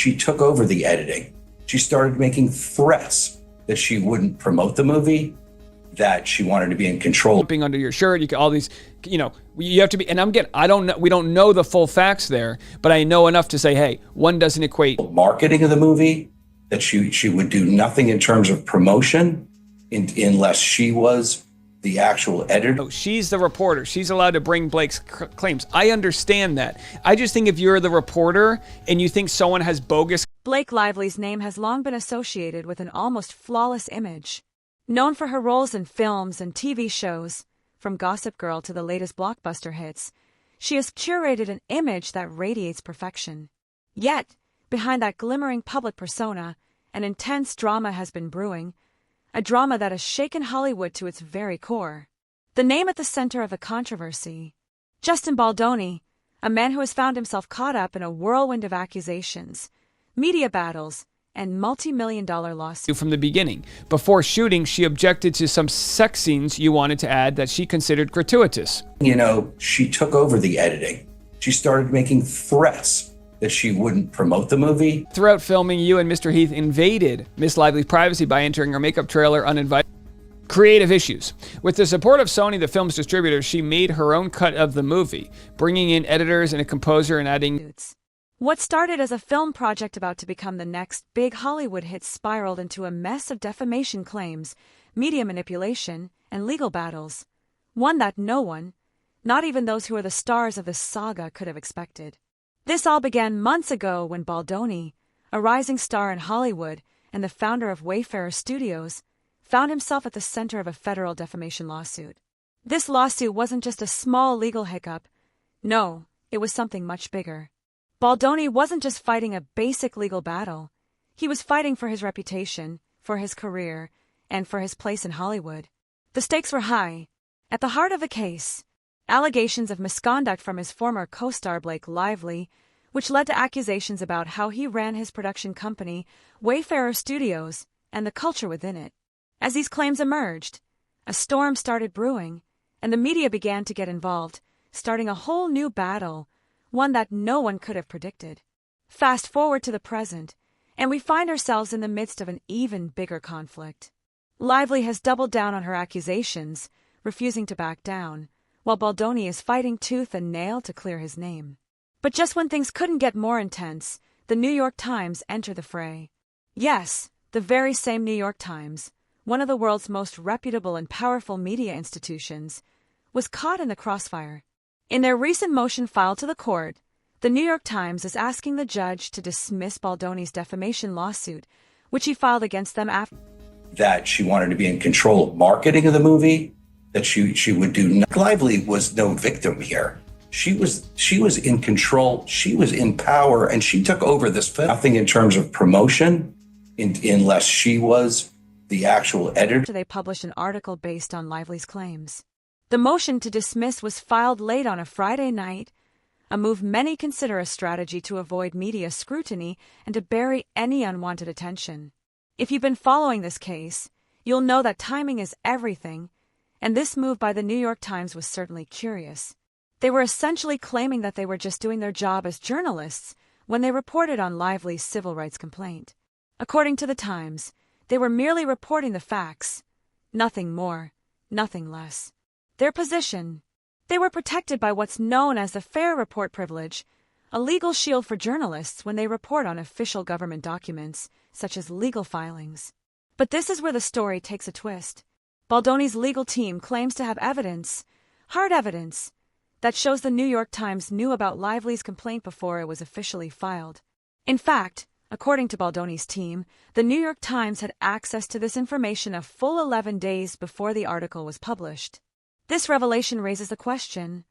she took over the editing. She started making threats that she wouldn't promote the movie, that she wanted to be in control. Being under your shirt, you get all these, you have to be, and I don't know, we don't know the full facts there, but I know enough to say, hey, one doesn't equate. Marketing of the movie, that she would do nothing in terms of promotion unless she was the actual editor. No, she's the reporter. She's allowed to bring Blake's claims. I understand that. I just think if you're the reporter and you think someone has bogus... Blake Lively's name has long been associated with an almost flawless image. Known for her roles in films and TV shows, from Gossip Girl to the latest blockbuster hits, she has curated an image that radiates perfection. Yet, behind that glimmering public persona, an intense drama has been brewing, a drama that has shaken Hollywood to its very core. The name at the center of the controversy, Justin Baldoni, a man who has found himself caught up in a whirlwind of accusations, media battles, and multi-million-dollar lawsuits. From the beginning. Before shooting, she objected to some sex scenes you wanted to add that she considered gratuitous. She took over the editing. She started making threats that she wouldn't promote the movie. Throughout filming, you and Mr. Heath invaded Miss Lively's privacy by entering her makeup trailer uninvited. Creative issues. With the support of Sony, the film's distributor, she made her own cut of the movie, bringing in editors and a composer and adding... What started as a film project about to become the next big Hollywood hit spiraled into a mess of defamation claims, media manipulation, and legal battles. One that no one, not even those who are the stars of this saga, could have expected. This all began months ago when Baldoni, a rising star in Hollywood and the founder of Wayfarer Studios, found himself at the center of a federal defamation lawsuit. This lawsuit wasn't just a small legal hiccup. No, it was something much bigger. Baldoni wasn't just fighting a basic legal battle. He was fighting for his reputation, for his career, and for his place in Hollywood. The stakes were high. At the heart of the case, allegations of misconduct from his former co-star Blake Lively, which led to accusations about how he ran his production company, Wayfarer Studios, and the culture within it. As these claims emerged, a storm started brewing, and the media began to get involved, starting a whole new battle, one that no one could have predicted. Fast forward to the present, and we find ourselves in the midst of an even bigger conflict. Lively has doubled down on her accusations, refusing to back down, while Baldoni is fighting tooth and nail to clear his name. But just when things couldn't get more intense, the New York Times entered the fray. Yes, the very same New York Times, one of the world's most reputable and powerful media institutions, was caught in the crossfire. In their recent motion filed to the court, the New York Times is asking the judge to dismiss Baldoni's defamation lawsuit, which he filed against them after that she wanted to be in control of marketing of the movie, that she would do. Lively was no victim here. She was in control. She was in power, and she took over this film. Nothing in terms of promotion, unless she was the actual editor. They published an article based on Lively's claims. The motion to dismiss was filed late on a Friday night, a move many consider a strategy to avoid media scrutiny and to bury any unwanted attention. If you've been following this case, you'll know that timing is everything, and this move by the New York Times was certainly curious. They were essentially claiming that they were just doing their job as journalists when they reported on Lively's civil rights complaint. According to the Times, they were merely reporting the facts. Nothing more, nothing less. Their position: they were protected by what's known as the fair report privilege, a legal shield for journalists when they report on official government documents, such as legal filings. But this is where the story takes a twist. Baldoni's legal team claims to have evidence, hard evidence, that shows the New York Times knew about Lively's complaint before it was officially filed. In fact, according to Baldoni's team, the New York Times had access to this information a full 11 days before the article was published. This revelation raises the question: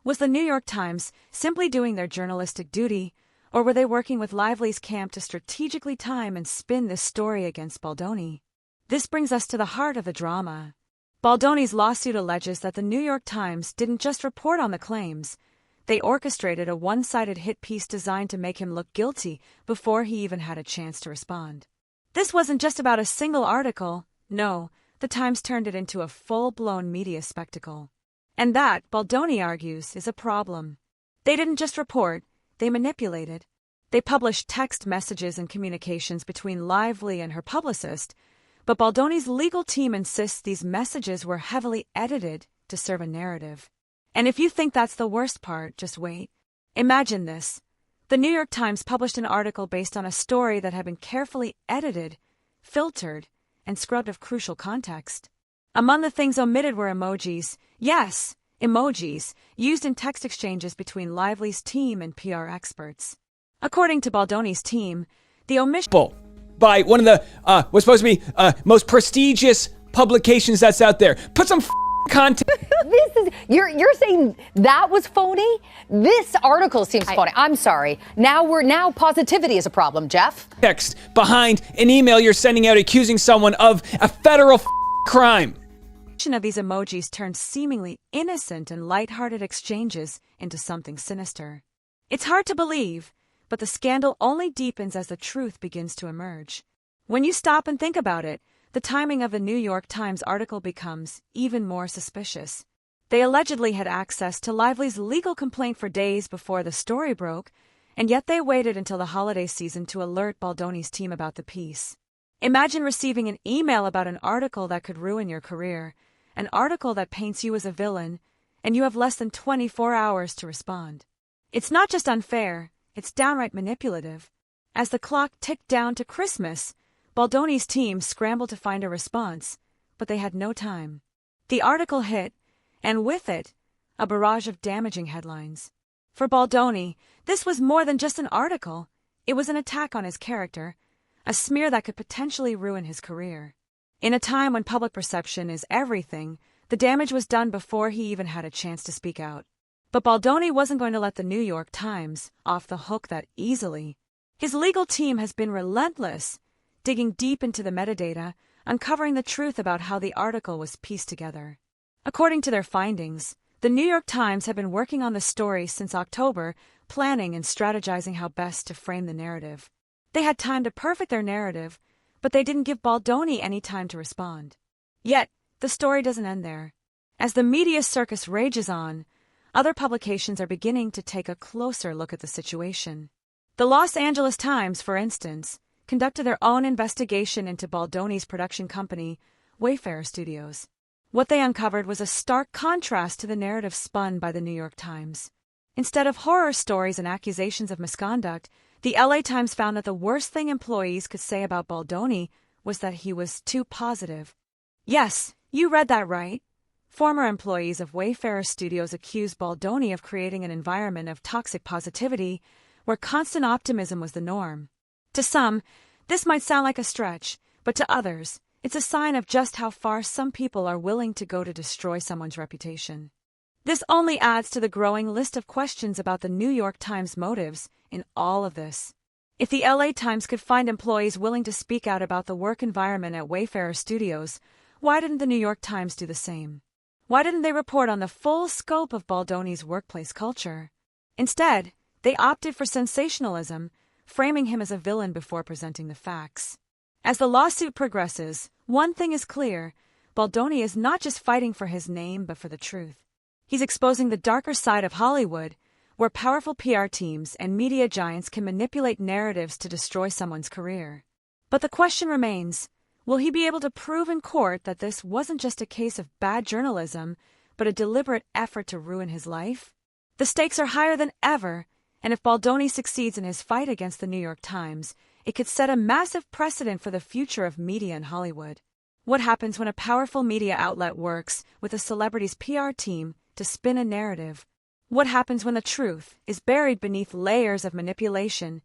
was the New York Times simply doing their journalistic duty, or were they working with Lively's camp to strategically time and spin this story against Baldoni? This brings us to the heart of the drama. Baldoni's lawsuit alleges that the New York Times didn't just report on the claims. They orchestrated a one-sided hit piece designed to make him look guilty before he even had a chance to respond. This wasn't just about a single article. No, the Times turned it into a full-blown media spectacle. And that, Baldoni argues, is a problem. They didn't just report, they manipulated. They They published text messages and communications between Lively and her publicist, but Baldoni's legal team insists these messages were heavily edited to serve a narrative. And if you think that's the worst part, just wait. Imagine this. The New York Times published an article based on a story that had been carefully edited, filtered, and scrubbed of crucial context. Among the things omitted were emojis. Yes, emojis, used in text exchanges between Lively's team and PR experts. According to Baldoni's team, the omission by one of the was supposed to be most prestigious publications that's out there. Put some content. You're saying that was phony? This article seems phony. I'm sorry. Now positivity is a problem, Jeff. Text behind an email you're sending out accusing someone of a federal crime. Of these emojis turned seemingly innocent and lighthearted exchanges into something sinister. It's hard to believe, but the scandal only deepens as the truth begins to emerge. When you stop and think about it, the timing of the New York Times article becomes even more suspicious. They allegedly had access to Lively's legal complaint for days before the story broke, and yet they waited until the holiday season to alert Baldoni's team about the piece. Imagine receiving an email about an article that could ruin your career, an article that paints you as a villain, and you have less than 24 hours to respond. It's not just unfair, it's downright manipulative. As the clock ticked down to Christmas, Baldoni's team scrambled to find a response, but they had no time. The article hit, and with it, a barrage of damaging headlines. For Baldoni, this was more than just an article. It was an attack on his character, a smear that could potentially ruin his career. In a time when public perception is everything, the damage was done before he even had a chance to speak out. But Baldoni wasn't going to let the New York Times off the hook that easily. His legal team has been relentless, digging deep into the metadata, uncovering the truth about how the article was pieced together. According to their findings, the New York Times had been working on the story since October, planning and strategizing how best to frame the narrative. They had time to perfect their narrative, but they didn't give Baldoni any time to respond. Yet, the story doesn't end there. As the media circus rages on, other publications are beginning to take a closer look at the situation. The Los Angeles Times, for instance, conducted their own investigation into Baldoni's production company, Wayfarer Studios. What they uncovered was a stark contrast to the narrative spun by the New York Times. Instead of horror stories and accusations of misconduct, the LA Times found that the worst thing employees could say about Baldoni was that he was too positive. Yes, you read that right. Former employees of Wayfarer Studios accused Baldoni of creating an environment of toxic positivity where constant optimism was the norm. To some, this might sound like a stretch, but to others, it's a sign of just how far some people are willing to go to destroy someone's reputation. This only adds to the growing list of questions about the New York Times motives in all of this. If the LA Times could find employees willing to speak out about the work environment at Wayfarer Studios, why didn't the New York Times do the same? Why didn't they report on the full scope of Baldoni's workplace culture? Instead, they opted for sensationalism, framing him as a villain before presenting the facts. As the lawsuit progresses, one thing is clear: Baldoni is not just fighting for his name but for the truth. He's exposing the darker side of Hollywood, where powerful PR teams and media giants can manipulate narratives to destroy someone's career. But the question remains, will he be able to prove in court that this wasn't just a case of bad journalism, but a deliberate effort to ruin his life? The stakes are higher than ever, and if Baldoni succeeds in his fight against the New York Times, it could set a massive precedent for the future of media in Hollywood. What happens when a powerful media outlet works with a celebrity's PR team to spin a narrative? What happens when the truth is buried beneath layers of manipulation,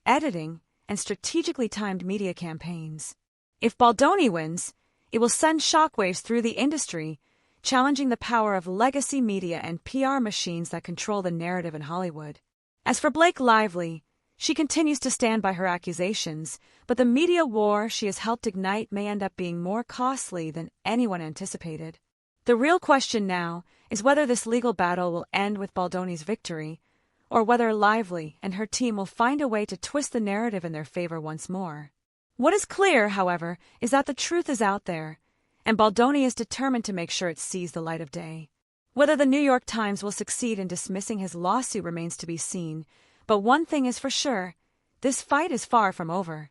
editing, and strategically timed media campaigns? If Baldoni wins, it will send shockwaves through the industry, challenging the power of legacy media and PR machines that control the narrative in Hollywood. As for Blake Lively, she continues to stand by her accusations, but the media war she has helped ignite may end up being more costly than anyone anticipated. The real question now is whether this legal battle will end with Baldoni's victory, or whether Lively and her team will find a way to twist the narrative in their favor once more. What is clear, however, is that the truth is out there, and Baldoni is determined to make sure it sees the light of day. Whether the New York Times will succeed in dismissing his lawsuit remains to be seen, but one thing is for sure: This fight is far from over.